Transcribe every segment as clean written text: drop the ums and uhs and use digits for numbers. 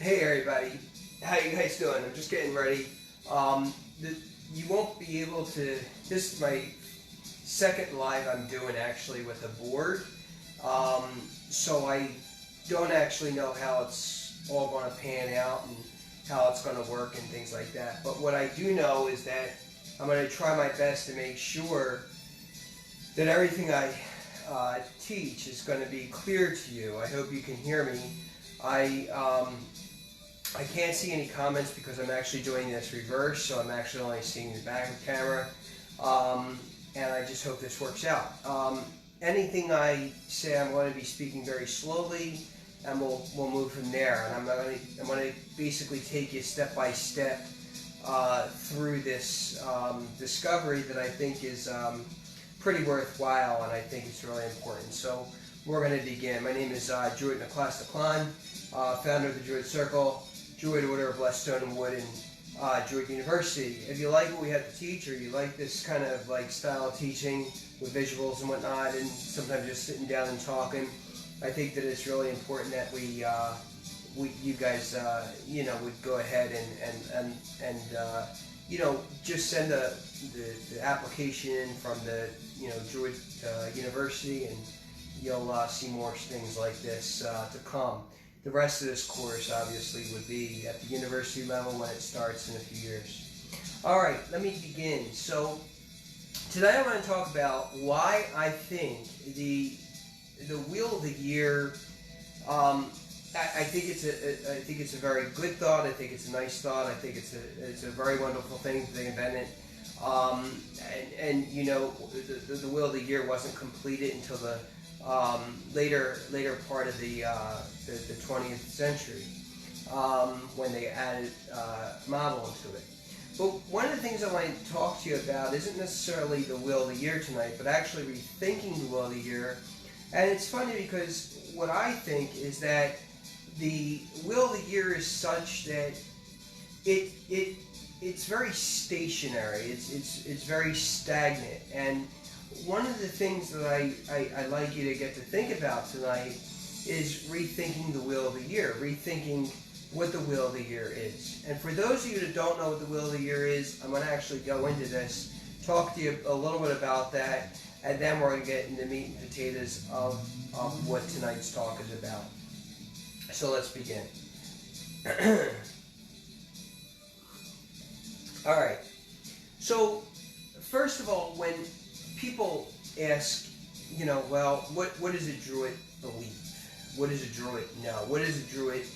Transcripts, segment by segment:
Hey everybody, how you guys doing? I'm just getting ready. You won't be able to, this is my second live I'm doing actually with a board. So I don't actually know how it's all going to pan out and how it's going to work and things like that. But what I do know is that I'm going to try my best to make sure that everything I teach is going to be clear to you. I hope you can hear me. I can't see any comments because I'm actually doing this reverse, so I'm actually only seeing the back of the camera, and I just hope this works out. Anything I say, I'm going to be speaking very slowly, and we'll move from there. And I'm going to basically take you step by step through this discovery that I think is pretty worthwhile, and I think it's really important. So we're going to begin. My name is Druid founder of the Druid Circle, Druid Order of Blessed Stone and Wood, and Druid University. If you like what we have to teach, or you like this kind of like style of teaching with visuals and whatnot, and sometimes just sitting down and talking, I think that it's really important that you guys would go ahead and just send the application in from the Druid University, and you'll see more things like this to come. The rest of this course obviously would be at the university level when it starts in a few years. Alright, let me begin. So today I want to talk about why I think the Wheel of the Year, I think it's a very good thought. I think it's a nice thought. I think it's a very wonderful thing that they invented. The Wheel of the Year wasn't completed until the later part of the 20th century, when they added model into it. But one of the things I want to talk to you about isn't necessarily the Wheel of the Year tonight, but actually rethinking the Wheel of the Year. And it's funny because what I think is that the Wheel of the Year is such that it's very stationary. It's very stagnant. And one of the things that I'd like you to get to think about tonight is rethinking the Wheel of the Year, rethinking what the Wheel of the Year is. And for those of you that don't know what the Wheel of the Year is, I'm going to actually go into this, talk to you a little bit about that, and then we're going to get into meat and potatoes of what tonight's talk is about. So let's begin. Alright, so first of all, when people ask, well, what does a Druid believe? What does a Druid know? What does a Druid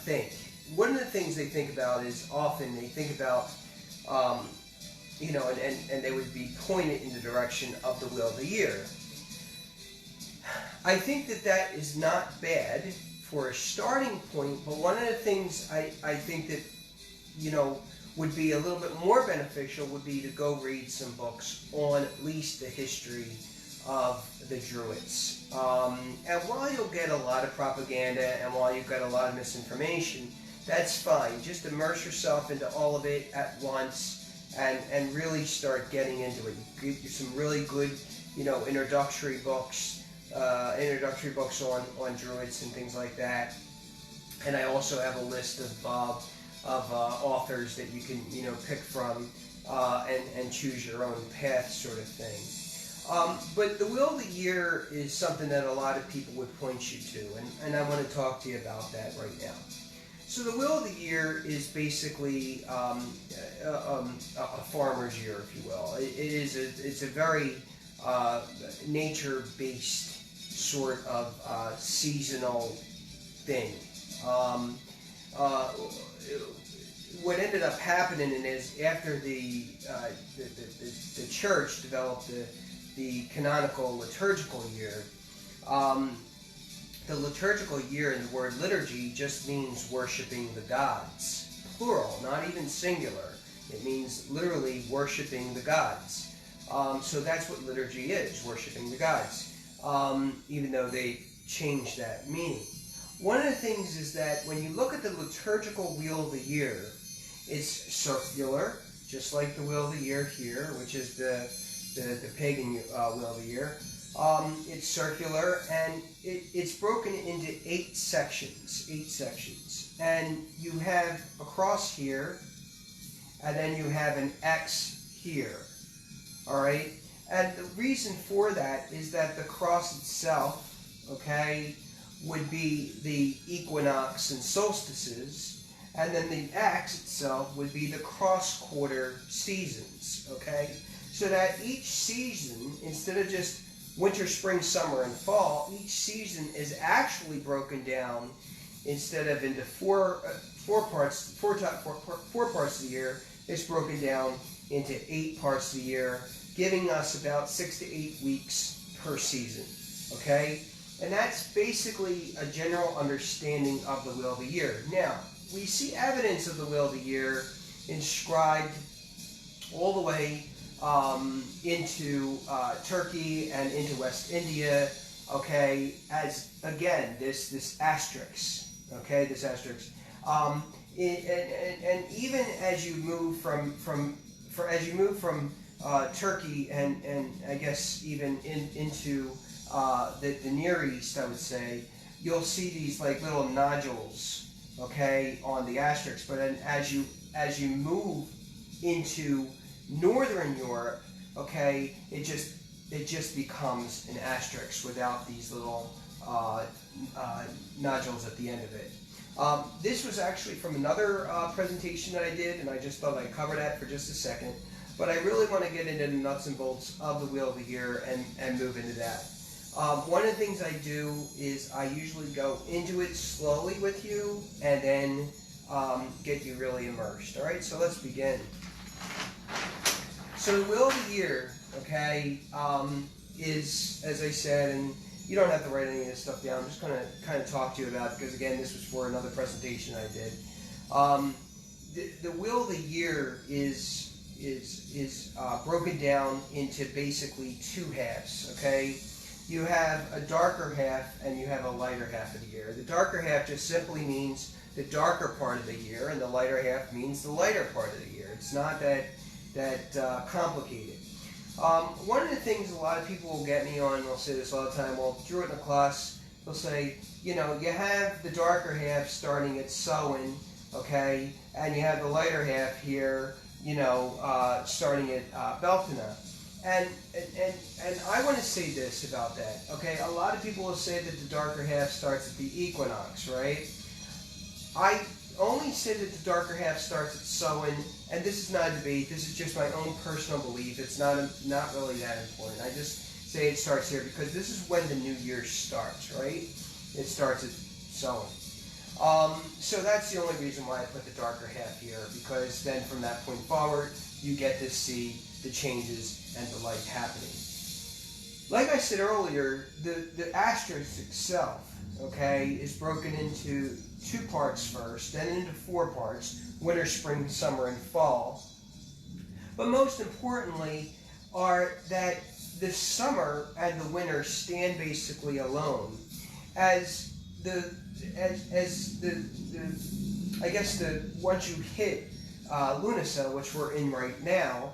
think? One of the things they think about is often they think about, and they would be pointed in the direction of the Wheel of the Year. I think that is not bad for a starting point, but one of the things I think that, would be a little bit more beneficial would be to go read some books on at least the history of the Druids. And while you'll get a lot of propaganda and while you've got a lot of misinformation, that's fine. Just immerse yourself into all of it at once and really start getting into it. You get some really good, introductory books on Druids and things like that. And I also have a list of authors that you can pick from and choose your own path, sort of thing. But the Wheel of the Year is something that a lot of people would point you to, and I want to talk to you about that right now. So the Wheel of the Year is basically a farmer's year, if you will. It's a very nature-based sort of seasonal thing. What ended up happening is after the church developed the canonical liturgical year, the liturgical year in the word liturgy just means worshiping the gods, plural, not even singular. It means literally worshiping the gods. So that's what liturgy is, worshiping the gods, even though they changed that meaning. One of the things is that when you look at the liturgical Wheel of the Year, it's circular, just like the Wheel of the Year here, which is the pagan Wheel of the Year. It's circular, and it's broken into 8 sections. And you have a cross here, and then you have an X here. All right? And the reason for that is that the cross itself, okay, would be the equinox and solstices, and then the X itself would be the cross-quarter seasons, okay? So that each season, instead of just winter, spring, summer, and fall, each season is actually broken down, instead of into four parts of the year, it's broken down into 8 parts of the year, giving us about 6 to 8 weeks per season, okay? And that's basically a general understanding of the Wheel of the Year. Now, we see evidence of the Wheel of the Year inscribed all the way into Turkey and into West India, okay, as, again, this asterisk, okay, this asterisk. And even as you move from Turkey and I guess even into the Near East, I would say, you'll see these like little nodules, okay, on the asterisk. But then as you move into Northern Europe, okay, it just becomes an asterisk without these little nodules at the end of it. This was actually from another presentation that I did, and I just thought I'd cover that for just a second. But I really want to get into the nuts and bolts of the Wheel of the Year and move into that. One of the things I do is I usually go into it slowly with you and then get you really immersed. All right, so let's begin. So the Wheel of the Year, okay, is, as I said, and you don't have to write any of this stuff down. I'm just going to kind of talk to you about it because, again, this was for another presentation I did. The Wheel of the Year is broken down into basically 2 halves, okay? You have a darker half and you have a lighter half of the year. The darker half just simply means the darker part of the year, and the lighter half means the lighter part of the year. It's not that complicated. One of the things a lot of people will get me on, they'll say this all the time, well, Druid in the class, they'll say, you know, you have the darker half starting at Samhain, okay, and you have the lighter half here, you know, starting at Beltana. And I want to say this about that, okay? A lot of people will say that the darker half starts at the equinox, right? I only say that the darker half starts at Samhain, and this is not a debate. This is just my own personal belief. It's not really that important. I just say it starts here because this is when the new year starts, right? It starts at Samhain. So that's the only reason why I put the darker half here, because then from that point forward, you get to see the changes and the light happening. Like I said earlier, the asterisk itself, okay, is broken into 2 parts first, then into 4 parts, winter, spring, summer, and fall. But most importantly are that the summer and the winter stand basically alone. Once you hit Lunasa, which we're in right now,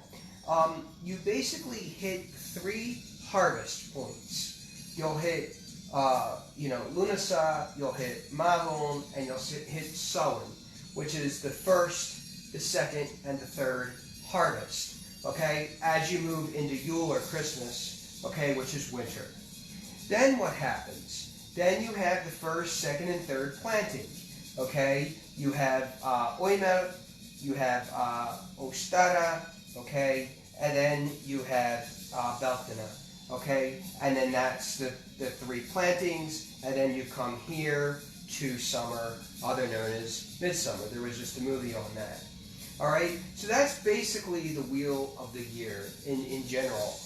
you basically hit 3 harvest points. You'll hit, Lunasa, you'll hit Mahon, and you'll hit Samhain, which is the first, the second, and the third harvest. Okay, as you move into Yule or Christmas, okay, which is winter. Then what happens? Then you have the first, second, and third planting. Okay, you have Oima, you have Ostara, okay, and then you have Beltana, okay, and then that's the 3 plantings, and then you come here to summer, other known as midsummer. There was just a movie on that. All right, so that's basically the Wheel of the Year in general.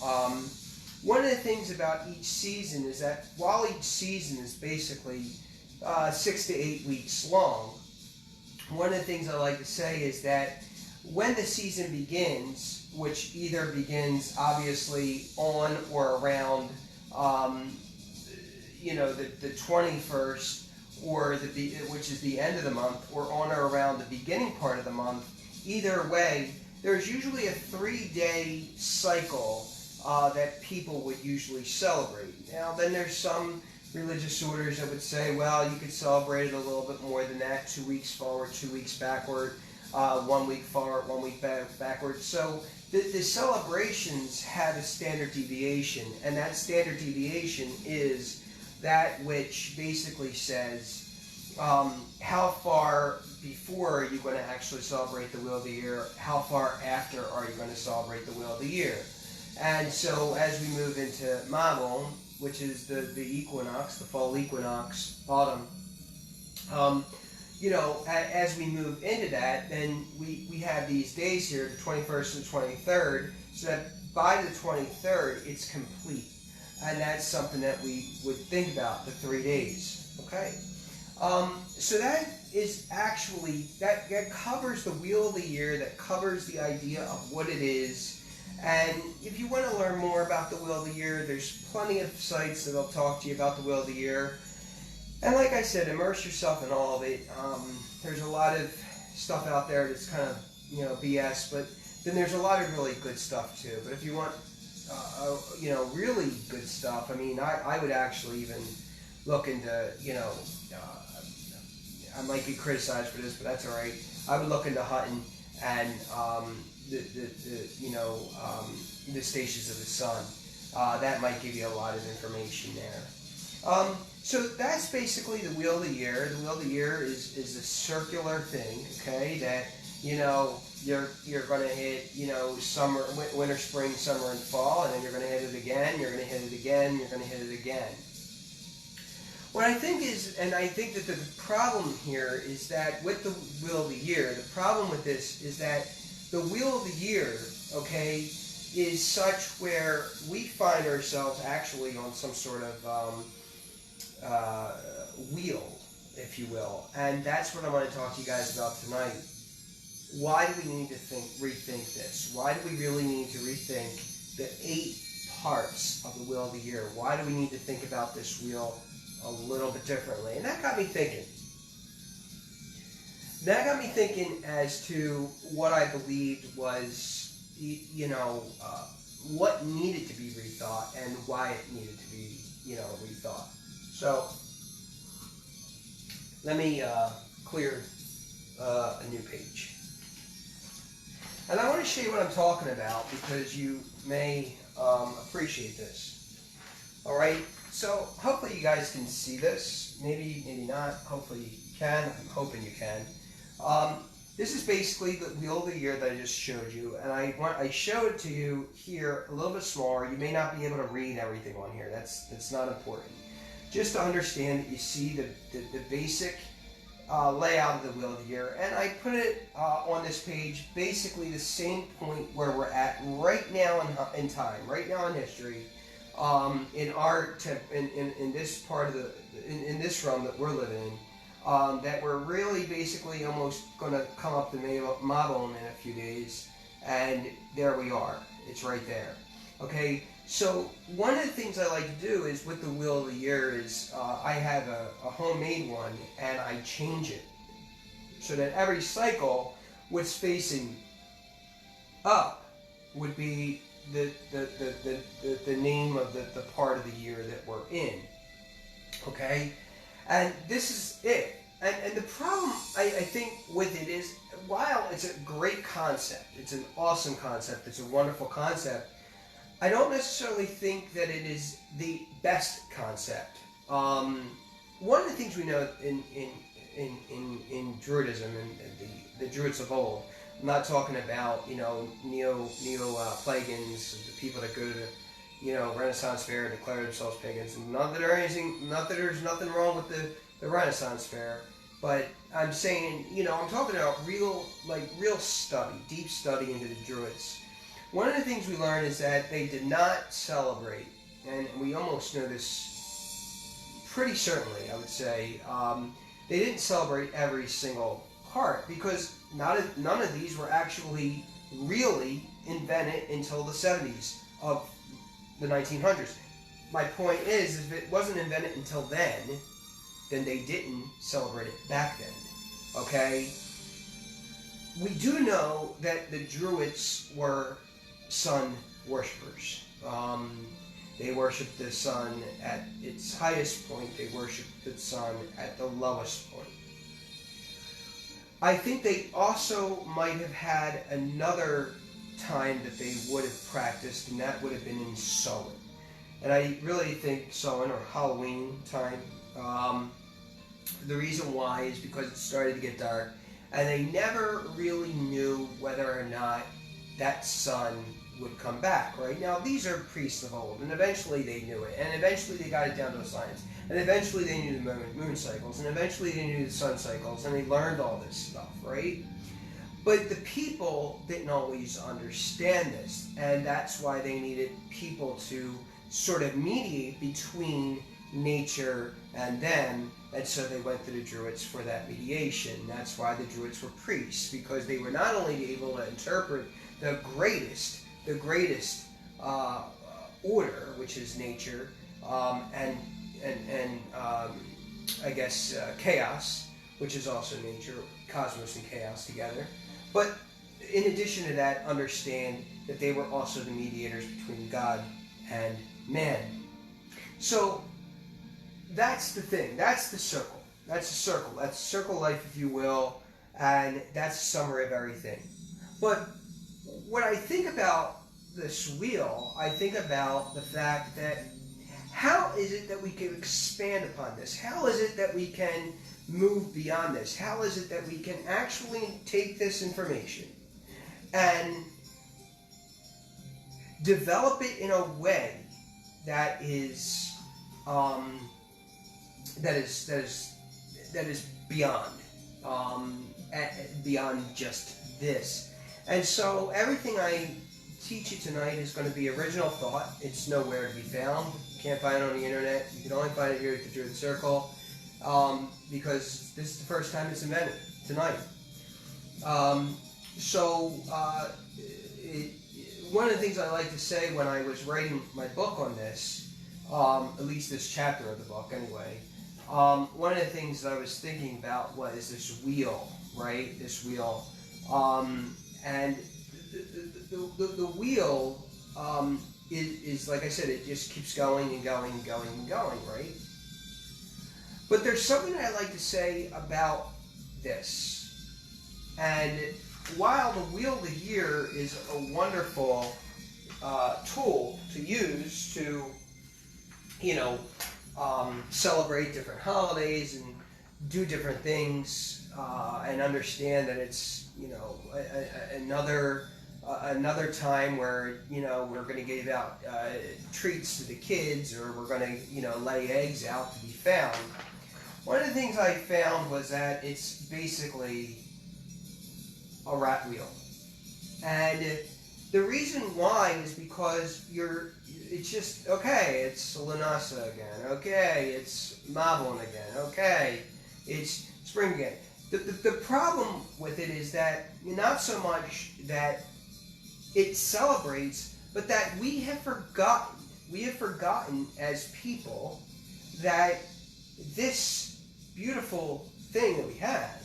One of the things about each season is that while each season is basically 6 to 8 weeks long, one of the things I like to say is that when the season begins, which either begins obviously on or around, the 21st, or which is the end of the month, or on or around the beginning part of the month, either way, there's usually a 3-day cycle that people would usually celebrate. Now, then there's some religious orders that would say, well, you could celebrate it a little bit more than that, 2 weeks forward, 2 weeks backward, 1 week forward, 1 week backward. So the celebrations have a standard deviation, and that standard deviation is that which basically says how far before are you going to actually celebrate the Wheel of the Year, how far after are you going to celebrate the Wheel of the Year. And so as we move into Mabon, which is the equinox, the fall equinox, autumn, as we move into that, then we have these days here, the 21st and 23rd, so that by the 23rd, it's complete. And that's something that we would think about, the 3 days, okay? So that is actually, that covers the Wheel of the Year, that covers the idea of what it is. And if you want to learn more about the Wheel of the Year, there's plenty of sites that'll talk to you about the Wheel of the Year. And like I said, immerse yourself in all of it. There's a lot of stuff out there that's kind of, BS, but then there's a lot of really good stuff too. But if you want, really good stuff, I would actually even look into, I might be criticized for this, but that's all right. I would look into Hutton and the stations of the sun. That might give you a lot of information there. So that's basically the Wheel of the Year. The Wheel of the Year is a circular thing, okay, that, you're going to hit, summer, winter, spring, summer, and fall, and then you're going to hit it again, you're going to hit it again, you're going to hit it again. What I think is, and I think that the problem here is that with the Wheel of the Year, the problem with this is that the Wheel of the Year, okay, is such where we find ourselves actually on some sort of wheel, if you will. And that's what I want to talk to you guys about tonight. Why do we need to rethink this? Why do we really need to rethink the 8 parts of the Wheel of the Year? Why do we need to think about this wheel a little bit differently? And that got me thinking. That got me thinking as to what I believed was, what needed to be rethought and why it needed to be, rethought. So, let me clear a new page. And I want to show you what I'm talking about because you may appreciate this. All right? So, hopefully you guys can see this. Maybe not. Hopefully you can. I'm hoping you can. This is basically the Wheel of the Year that I just showed you, and I showed it to you here a little bit smaller. You may not be able to read everything on here. That's not important. Just to understand that you see the basic layout of the Wheel of the Year, and I put it on this page basically the same point where we're at right now in time, right now in history, in this part of in this realm that we're living in. That we're really basically almost going to come up to Mabon in a few days, and there we are. It's right there. Okay, so one of the things I like to do is with the Wheel of the Year is I have a homemade one, and I change it so that every cycle, what's facing up would be the name of the part of the year that we're in. Okay? And this is it. And the problem, I think, with it is, while it's a great concept, it's an awesome concept, it's a wonderful concept, I don't necessarily think that it is the best concept. One of the things we know in Druidism and the Druids of old, I'm not talking about, neo-pagans, the people that go to Renaissance fair, declare themselves pagans. And not that there's nothing wrong with the Renaissance fair, but I'm saying, I'm talking about real study, deep study into the Druids. One of the things we learned is that they did not celebrate, and we almost know this pretty certainly, I would say, they didn't celebrate every single part because none of these were actually really invented until the 70s of the 1900s. My point is, if it wasn't invented until then they didn't celebrate it back then. Okay? We do know that the Druids were sun worshippers. They worship the sun at its highest point. They worship the sun at the lowest point. I think they also might have had another time that they would have practiced, and that would have been in Samhain. And I really think Samhain, or Halloween time, the reason why is because it started to get dark, and they never really knew whether or not that sun would come back, right? Now, these are priests of old, and eventually they knew it, and eventually they got it down to a science, and eventually they knew the moon cycles, and eventually they knew the sun cycles, and they learned all this stuff, right? But the people didn't always understand this, and that's why they needed people to sort of mediate between nature and them, and so they went to the Druids for that mediation. That's why the Druids were priests, because they were not only able to interpret the greatest order, which is nature, and I guess chaos, which is also nature, cosmos and chaos together. But in addition to that, understand that they were also the mediators between God and man. So that's the thing. That's the circle. That's the circle. That's circle life, if you will, and that's a summary of everything. But when I think about this wheel, I think about the fact that how is it that we can expand upon this? How is it that we can move beyond this? How is it that we can actually take this information and develop it in a way that is beyond beyond just this? And so everything I teach you tonight is going to be original thought. It's nowhere to be found. You can't find it on the internet. You can only find it here at the Druid Circle, because this is the first time it's invented, tonight. One of the things I like to say when I was writing my book on this, at least this chapter of the book anyway, one of the things that I was thinking about was this wheel, right? This wheel. And the wheel is, like I said, it just keeps going and going and going and going, right? But there's something that I like to say about this. And while the Wheel of the Year is a wonderful tool to use to, celebrate different holidays and do different things, and understand that it's, another time where, we're going to give out treats to the kids, or we're going to, lay eggs out to be found. One of the things I found was that it's basically a rat wheel. And the reason why is because it's just, okay, it's Lanasa again, okay, it's Mablin again, okay, it's spring again. The problem with it is that not so much that it celebrates, but that we have forgotten as people that this beautiful thing that we have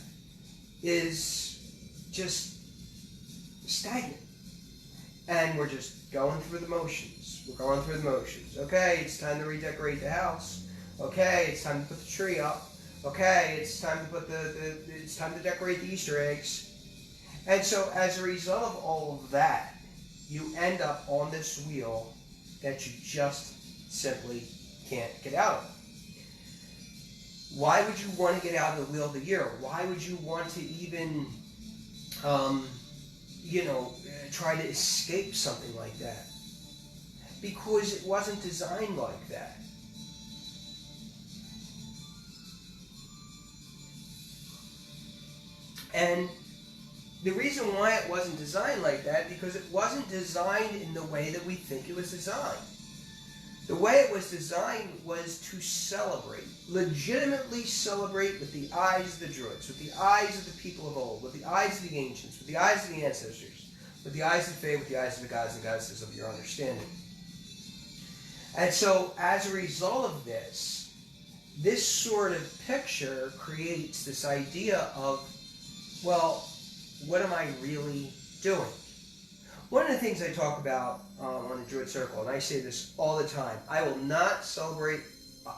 is just stagnant. And we're just going through the motions. We're going through the motions. Okay, it's time to redecorate the house. Okay, it's time to put the tree up. Okay, it's time to put it's time to decorate the Easter eggs. And so as a result of all of that, you end up on this wheel that you just simply can't get out of. Why would you want to get out of the Wheel of the Year? Why would you want to even, try to escape something like that? Because it wasn't designed like that. And the reason why it wasn't designed like that, because it wasn't designed in the way that we think it was designed. The way it was designed was to celebrate, legitimately celebrate with the eyes of the Druids, with the eyes of the people of old, with the eyes of the ancients, with the eyes of the ancestors, with the eyes of the fae, with the eyes of the gods and goddesses of your understanding. And so, as a result of this sort of picture creates this idea of, well, what am I really doing? One of the things I talk about on the Druid Circle, and I say this all the time, I will not celebrate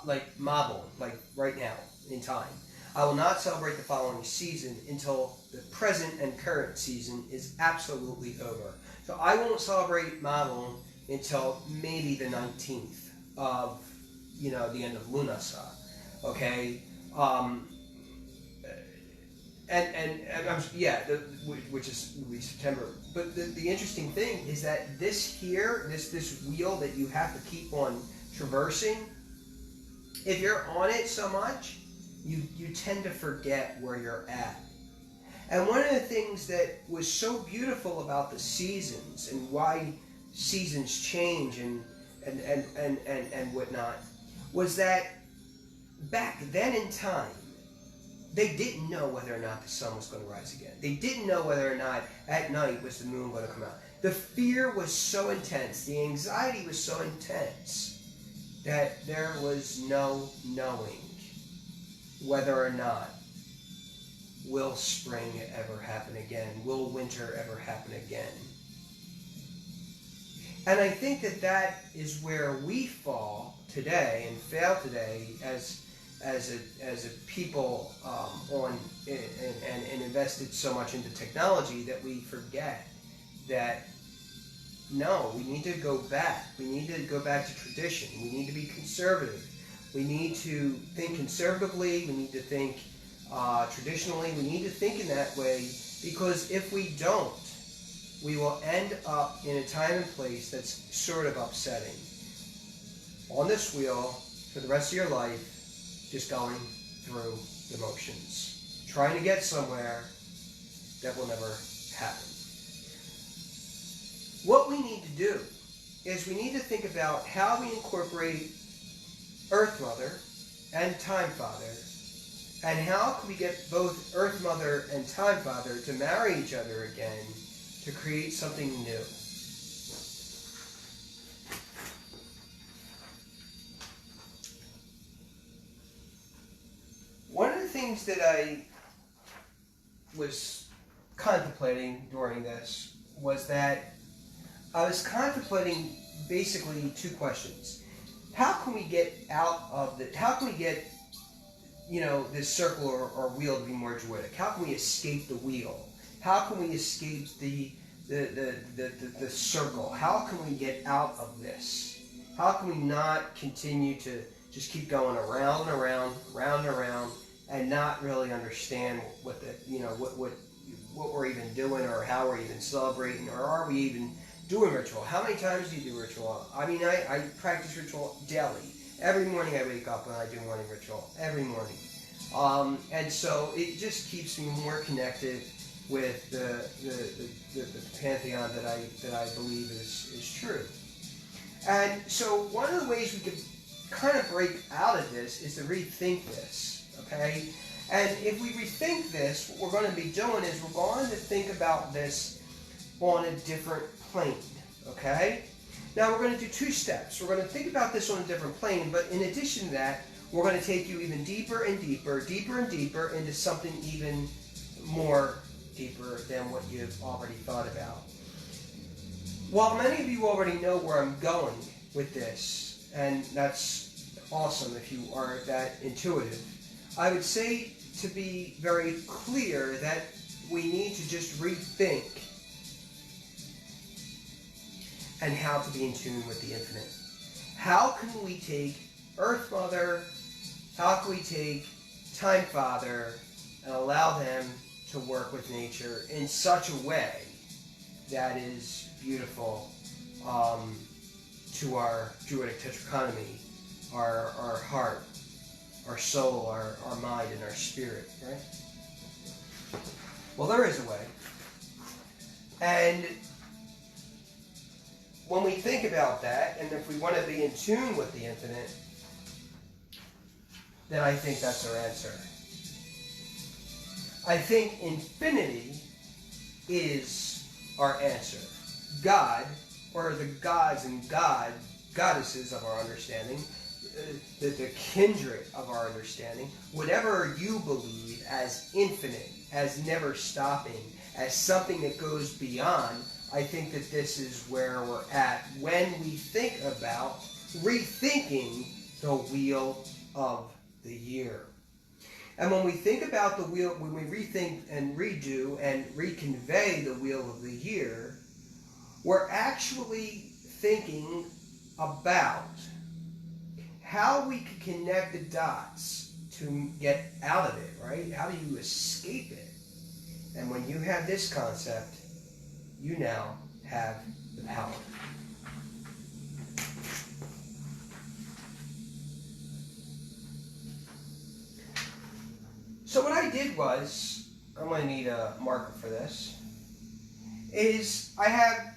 like Mabon, like right now in time. I will not celebrate the following season until the present and current season is absolutely over. So I won't celebrate Mabon until maybe the 19th of, the end of Lunasa. Okay? Which is will be September. But the interesting thing is that this wheel that you have to keep on traversing, if you're on it so much, you tend to forget where you're at. And one of the things that was so beautiful about the seasons and why seasons change and whatnot was that back then in time, they didn't know whether or not the sun was going to rise again. They didn't know whether or not at night was the moon going to come out. The fear was so intense, the anxiety was so intense that there was no knowing whether or not will spring ever happen again, will winter ever happen again. And I think that is where we fall today and fail today as a people and invested so much into technology that we forget that no, we need to go back. We need to go back to tradition. We need to be conservative. We need to think conservatively. We need to think traditionally. We need to think in that way, because if we don't, we will end up in a time and place that's sort of upsetting. On this wheel for the rest of your life, just going through the motions, trying to get somewhere that will never happen. What we need to do is we need to think about how we incorporate Earth Mother and Time Father, and how can we get both Earth Mother and Time Father to marry each other again to create something new. One of the things that I was contemplating during this was that I was contemplating basically two questions. How can we get out of how can we get, this circle or wheel to be more druidic? How can we escape the wheel? How can we escape the circle? How can we get out of this? How can we not continue to just keep going around and around, round and around, and not really understand what we're even doing, or how we're even celebrating, or are we even doing ritual? How many times do you do ritual? I mean, I practice ritual daily. Every morning I wake up and I do morning ritual. Every morning. And so it just keeps me more connected with the pantheon that I believe is true. And so one of the ways we could kind of break out of this is to rethink this, okay? And if we rethink this, what we're going to be doing is we're going to think about this on a different plane, okay? Now we're going to do two steps. We're going to think about this on a different plane, but in addition to that, we're going to take you even deeper and deeper, deeper and deeper into something even more deeper than what you've already thought about. While many of you already know where I'm going with this, and that's awesome if you are that intuitive, I would say to be very clear that we need to just rethink and how to be in tune with the infinite. How can we take Earth Mother, how can we take Time Father, and allow them to work with nature in such a way that is beautiful to our Druidic tetrachonomy, our heart, our soul, our mind, and our spirit, right? Well, there is a way. And when we think about that, and if we want to be in tune with the infinite, then I think that's our answer. I think infinity is our answer. God, or the gods and goddesses of our understanding, the kindred of our understanding, whatever you believe as infinite, as never stopping, as something that goes beyond, I think that this is where we're at when we think about rethinking the wheel of the year. And when we think about the wheel, when we rethink and redo and reconvey the wheel of the year, we're actually thinking about how we can connect the dots to get out of it, right? How do you escape it? And when you have this concept, you now have the power. So what I did was, I'm going to need a marker for this, is I have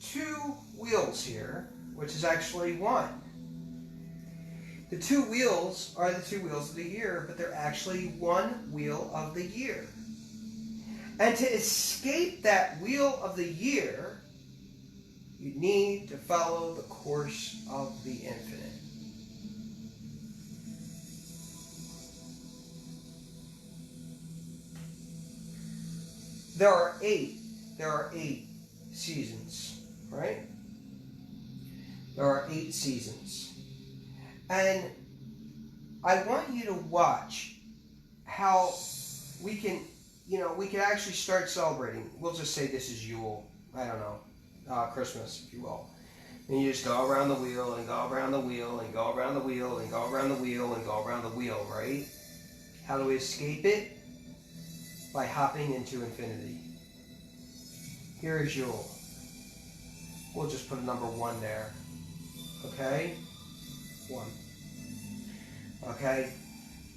two wheels here, which is actually one. The two wheels are the two wheels of the year, but they're actually one wheel of the year. And to escape that wheel of the year, you need to follow the course of the infinite. There are eight seasons, right? There are 8 seasons. And I want you to watch how we can, we can actually start celebrating. We'll just say this is Yule, I don't know, Christmas, if you will. And you just go around the wheel and go around the wheel and go around the wheel and go around the wheel and go around the wheel, right? How do we escape it? By hopping into infinity. Here is Yule. We'll just put a number 1 there. Okay? 1. Okay?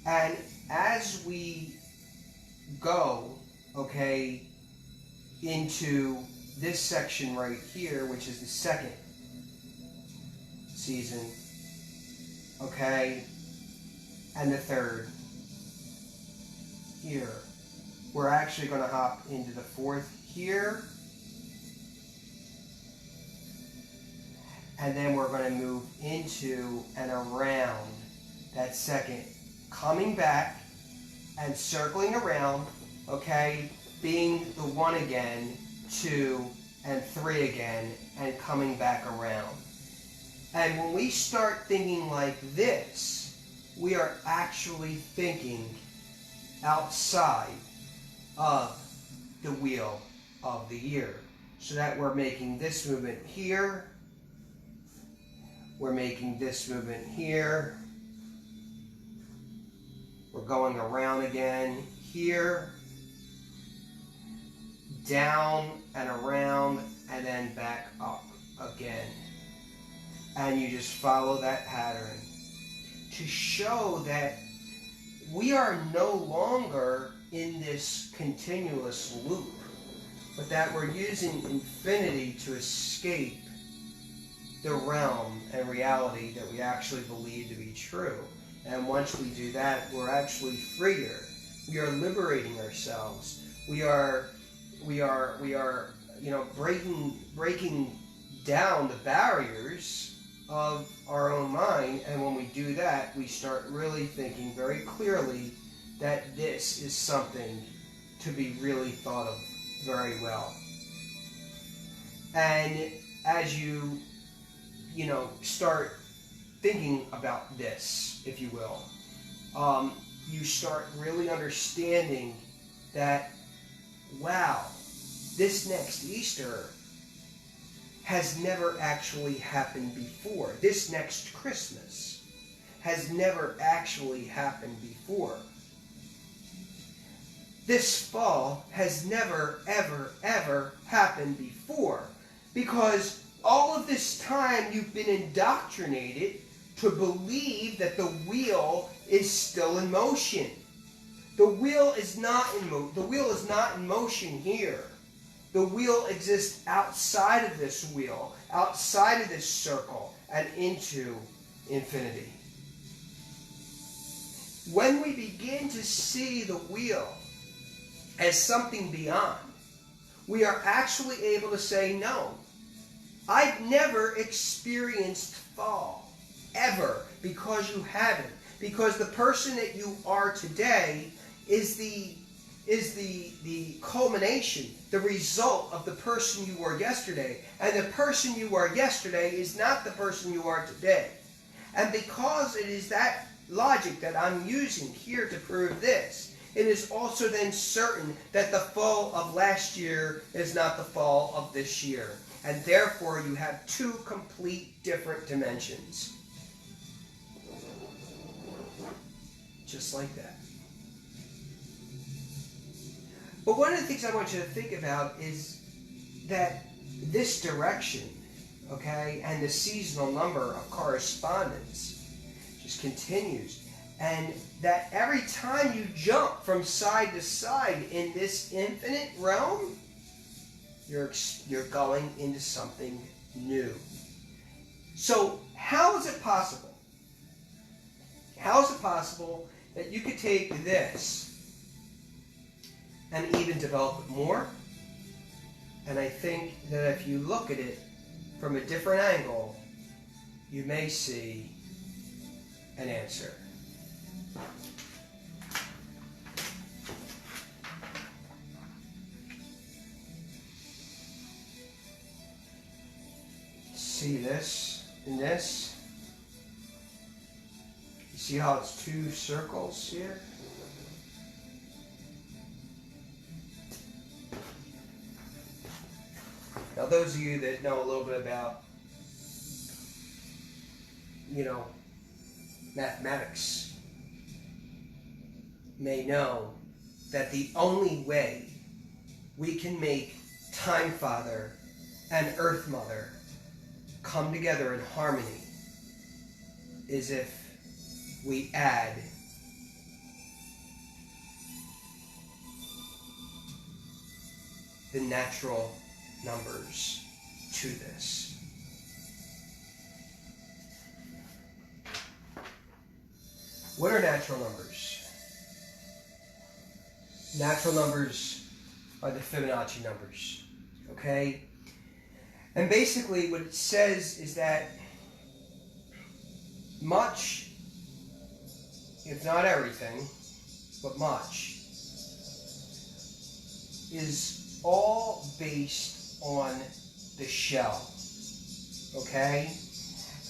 And as we go, okay, into this section right here, which is the second season, okay, and the third here, we're actually going to hop into the 4th here, and then we're going to move into and around that second, coming back and circling around, okay, being the 1 again, 2 and 3 again, and coming back around. And when we start thinking like this, we are actually thinking outside of the wheel of the year. So that we're making this movement here, we're making this movement here, we're going around again here, down and around, and then back up again. And you just follow that pattern to show that we are no longer in this continuous loop, but that we're using infinity to escape the realm and reality that we actually believe to be true. And once we do that, we're actually freer. We are liberating ourselves. We are breaking down the barriers of our own mind. And when we do that, we start really thinking very clearly that this is something to be really thought of very well. And as you start thinking about this, if you will, you start really understanding that, wow, this next Easter has never actually happened before. This next Christmas has never actually happened before. This fall has never, ever, ever happened before. Because all of this time you've been indoctrinated to believe that the wheel is still in motion. The wheel is not in motion here. The wheel exists outside of this wheel, outside of this circle, and into infinity. When we begin to see the wheel as something beyond, we are actually able to say, no, I've never experienced fall, ever, because you haven't. Because the person that you are today is the is the culmination, the result of the person you were yesterday. And the person you were yesterday is not the person you are today. And because it is that logic that I'm using here to prove this, it is also then certain that the fall of last year is not the fall of this year. And therefore you have two complete different dimensions. Just like that. But one of the things I want you to think about is that this direction, okay, and the seasonal number of correspondence just continues. And that every time you jump from side to side in this infinite realm, you're going into something new. So how is it possible? How is it possible that you could take this and even develop it more? And I think that if you look at it from a different angle, you may see an answer. See this and this? You see how it's two circles here? Now those of you that know a little bit about, mathematics may know that the only way we can make Time Father and Earth Mother come together in harmony is if we add the natural numbers to this. What are natural numbers? Natural numbers are the Fibonacci numbers, okay? And basically what it says is that much, if not everything, but much, is all based on the shell, okay?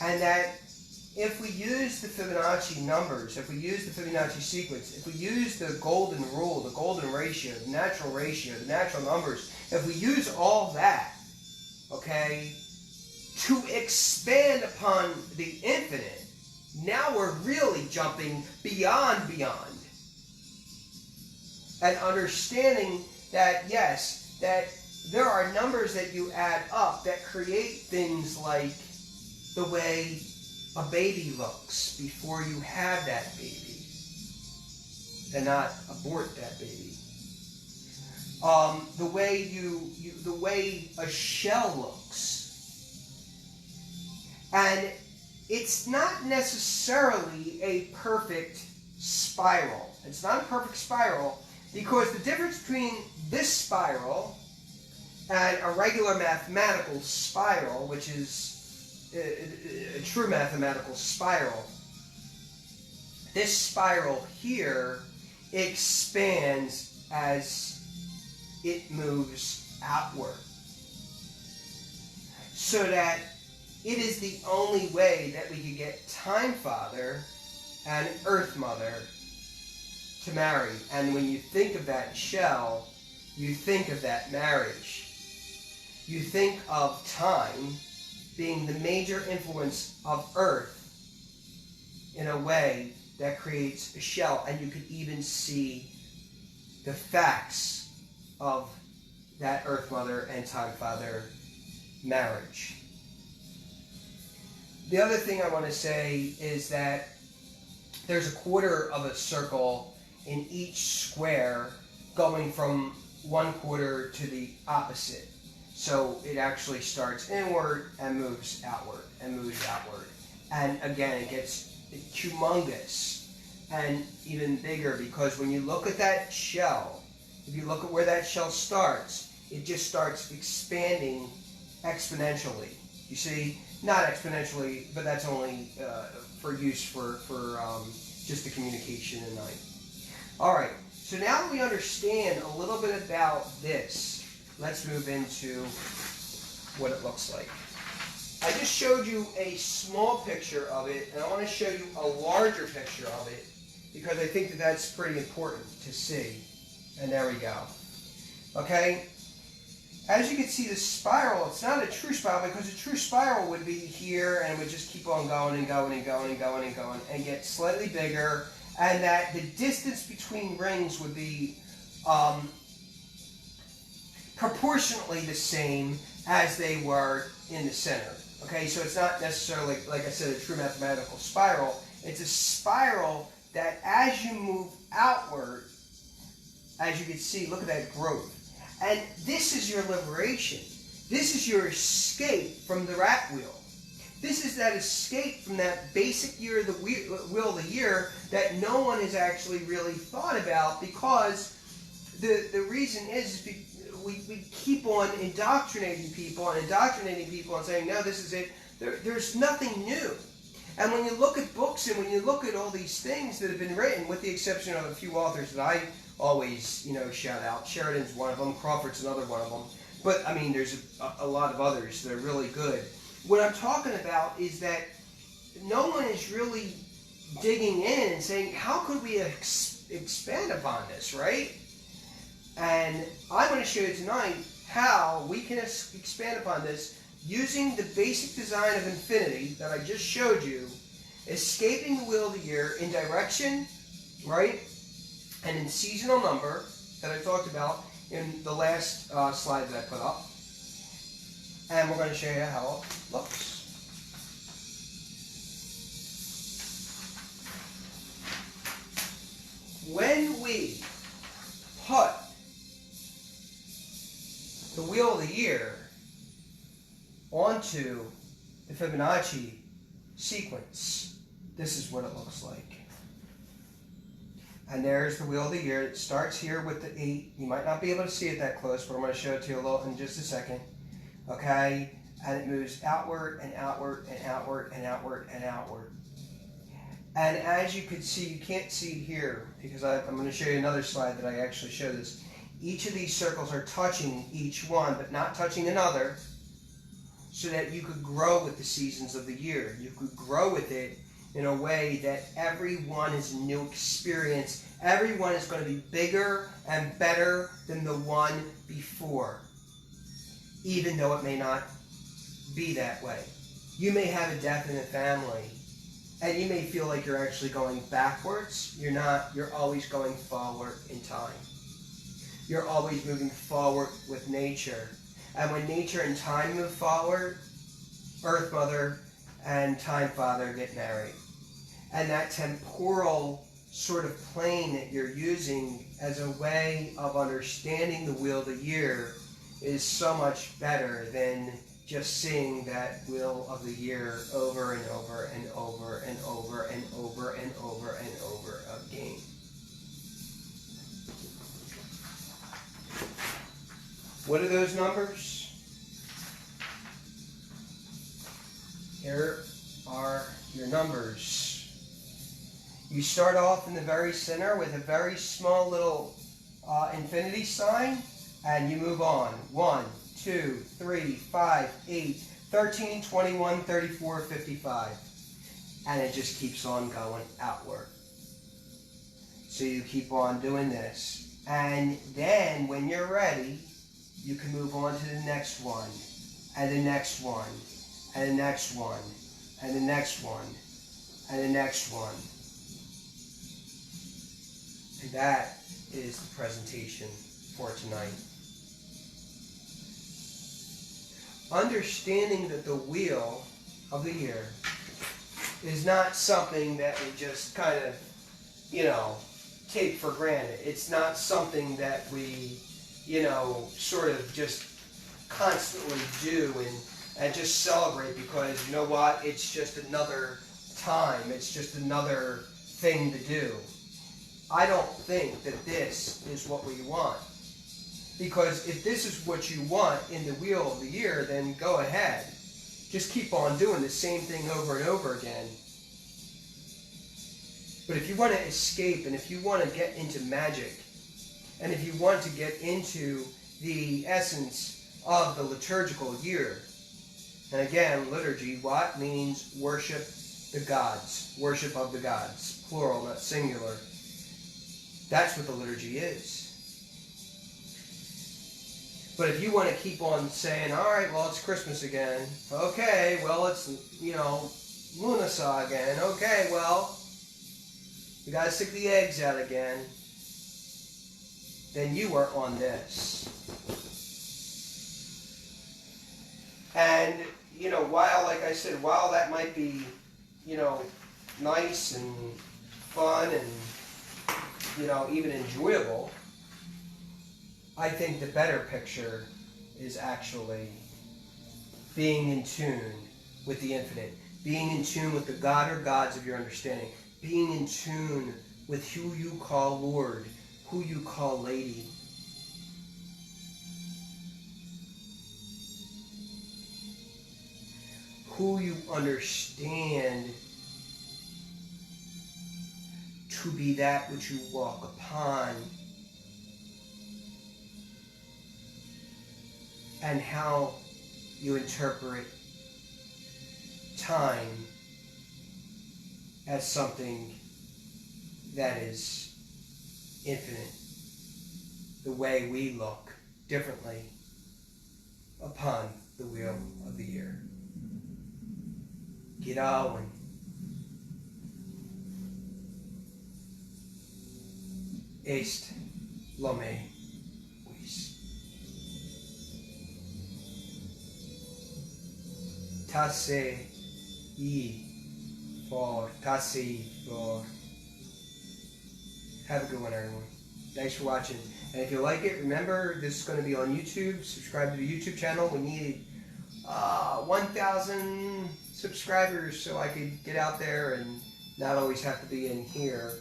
And that if we use the Fibonacci numbers, if we use the Fibonacci sequence, if we use the golden rule, the golden ratio, the natural numbers, if we use all that, okay, to expand upon the infinite, now we're really jumping beyond. And understanding that, yes, that there are numbers that you add up that create things like the way a baby looks before you have that baby and not abort that baby. The way a shell looks. And it's not necessarily a perfect spiral. It's not a perfect spiral because the difference between this spiral and a regular mathematical spiral, which is a true mathematical spiral, this spiral here expands as it moves outward. So that it is the only way that we can get Time Father and Earth Mother to marry. And when you think of that shell, you think of that marriage. You think of time being the major influence of Earth in a way that creates a shell. And you could even see the facts of that Earth Mother and Time Father marriage. The other thing I want to say is that there's a quarter of a circle in each square going from one quarter to the opposite. So it actually starts inward and moves outward and moves outward. And again, it gets humongous and even bigger because when you look at that shell, if you look at where that shell starts, it just starts expanding exponentially. You see, not exponentially, but that's only for use for just the communication at night. All right, So now that we understand a little bit about this, let's move into what it looks like. I just showed you a small picture of it, and I want to show you a larger picture of it because I think that that's pretty important to see. And there we go. Okay? As you can see, the spiral, it's not a true spiral because a true spiral would be here and would just keep on going and going and going and going and going and get slightly bigger, and that the distance between rings would be proportionately the same as they were in the center. Okay, so it's not necessarily, like I said, a true mathematical spiral. It's a spiral that as you move outward, as you can see, look at that growth. And this is your liberation. This is your escape from the rat wheel. This is that escape from that basic year of the wheel of the year that no one has actually really thought about, because the reason is we keep on indoctrinating people and saying, no, this is it. There's nothing new. And when you look at books and when you look at all these things that have been written, with the exception of a few authors that I always, shout out. Sheridan's one of them. Crawford's another one of them. But, I mean, there's a lot of others that are really good. What I'm talking about is that no one is really digging in and saying, how could we expand upon this, right? And I'm going to show you tonight how we can expand upon this using the basic design of infinity that I just showed you, escaping the wheel of the year in direction, right, and in seasonal number that I talked about in the last slide that I put up. And we're going to show you how it looks. When we put the wheel of the year onto the Fibonacci sequence, this is what it looks like. And there's the wheel of the year. It starts here with the 8. You might not be able to see it that close, but I'm going to show it to you a little in just a second. Okay? And it moves outward and outward and outward and outward and outward. And as you can see, you can't see it here because I'm going to show you another slide that I actually show this. Each of these circles are touching each one, but not touching another, so that you could grow with the seasons of the year. You could grow with it in a way that everyone is a new experience. Everyone is going to be bigger and better than the one before, even though it may not be that way. You may have a death in the family, and you may feel like you're actually going backwards. You're not. You're always going forward in time. You're always moving forward with nature. And when nature and time move forward, Earth Mother and Time Father get married. And that temporal sort of plane that you're using as a way of understanding the wheel of the year is so much better than just seeing that wheel of the year over and over and over and over and over and over and over again. What are those numbers? Here are your numbers. You start off in the very center with a very small little infinity sign, and you move on. 1, 2, 3, 5, 8, 13, 21, 34, 55. And it just keeps on going outward. So you keep on doing this. And then when you're ready, you can move on to the next one, and the next one, and the next one, and the next one, and the next one. And that is the presentation for tonight. Understanding that the wheel of the year is not something that we just kind of, take for granted. It's not something that we, sort of just constantly do and just celebrate because, you know what, it's just another time. It's just another thing to do. I don't think that this is what we want. Because if this is what you want in the wheel of the year, then go ahead. Just keep on doing the same thing over and over again. But if you want to escape and if you want to get into magic, And if you want to get into the essence of the liturgical year, and again, liturgy, what means worship the gods, worship of the gods, plural, not singular. That's what the liturgy is. But if you want to keep on saying, all right, well, it's Christmas again. Okay, well, it's, Lunasa again. Okay, well, we got to stick the eggs out again. Then you are on this. And, while, like I said, while that might be, nice and fun and, even enjoyable, I think the better picture is actually being in tune with the infinite, being in tune with the God or gods of your understanding, being in tune with who you call Lord, who you call Lady. Who you understand to be that which you walk upon, and how you interpret time as something that is infinite, the way we look differently upon the wheel of the year. Girawan. Est lome quis. Tasse I for, tasse I for. Have a good one, everyone. Thanks for watching. And if you like it, remember, this is going to be on YouTube. Subscribe to the YouTube channel. We need 1,000 subscribers so I could get out there and not always have to be in here.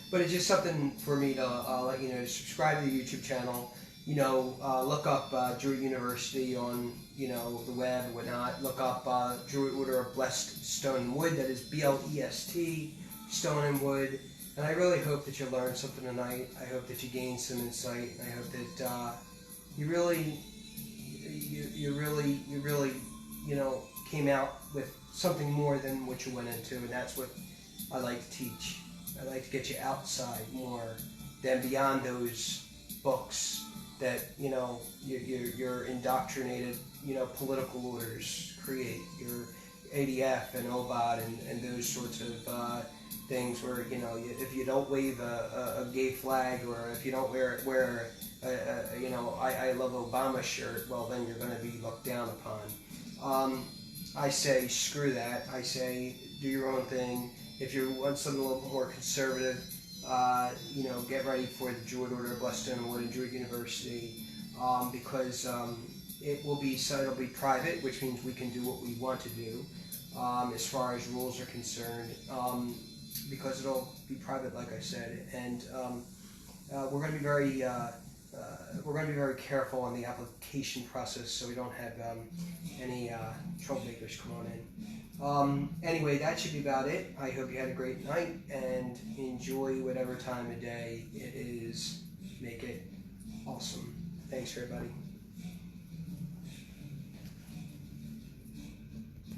But it's just something for me to let you know, to subscribe to the YouTube channel. Look up Druid University on, the web and whatnot. Look up Druid Order of Blessed Stone and Wood. That is BLEST, Stone and Wood. And I really hope that you learned something tonight. I hope that you gained some insight. I hope that you really, came out with something more than what you went into. And that's what I like to teach. I like to get you outside more than beyond those books that, your indoctrinated, political orders create. Your ADF and OBOD and those sorts of things where, if you don't wave a gay flag, or if you don't wear I love Obama shirt, well, then you're going to be looked down upon. I say screw that. I say do your own thing. If you want something a little more conservative, get ready for the Druid Order of Blessed Stone and Wood and Druid University, because it'll be private, which means we can do what we want to do as far as rules are concerned, because it'll be private, like I said, and we're going to be very careful on the application process, so we don't have any troublemakers come on in. Anyway, that should be about it. I hope you had a great night, and enjoy whatever time of day it is. Make it awesome. Thanks, everybody.